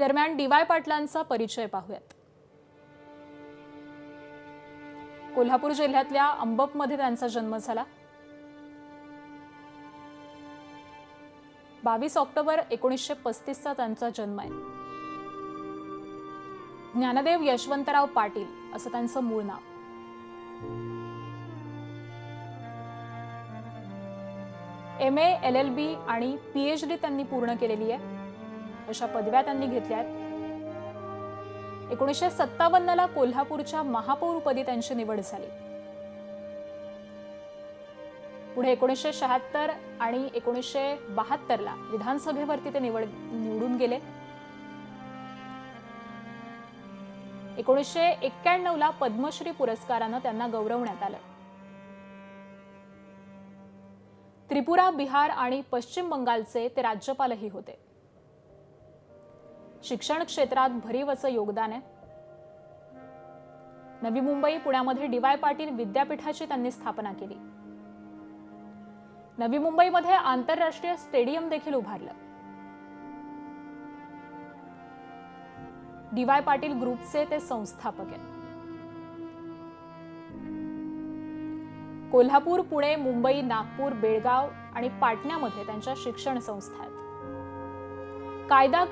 दरम्यान डी.वाय. पाटलांचा परिचय पाहूयात। कोल्हापूर जिल्ह्यातल्या अंबपमध्ये त्यांचा जन्म झाला। 22 ऑक्टोबर 1935 चा त्यांचा जन्म आहे। ज्ञानदेव यशवंतराव पाटील असं त्यांचं मूळ नाव। MA, LLB आणि PhD त्यांनी पूर्ण केलेली आहे। अशा पदव्या त्यांनी घेतल्या आहेत। 1957 ला कोल्हापूरच्या महापौरपदी त्यांची निवड झाली। पुढे 1976 आणि 1972 ला विधानसभेवरती ते निवडून गेले। 1991 ला पद्मश्री पुरस्काराने त्यांना गौरवण्यात आलं। त्रिपुरा, बिहार आणि पश्चिम बंगालचे ते राज्यपालही होते। शिक्षण क्षेत्रात भरीव असं योगदान आहे। नवी मुंबई, पुण्यामध्ये डी.वाय. पाटील विद्यापीठाची त्यांनी स्थापना केली। नवी मुंबईमध्ये आंतरराष्ट्रीय स्टेडियम देखील उभारलं। डी.वाय. पाटील ग्रुपचे ते संस्थापक आहेत। कोल्हापूर, पुणे, मुंबई, नागपूर, बेळगाव आणि पाटण्यामध्ये त्यांच्या शिक्षण संस्था आहेत। कायदा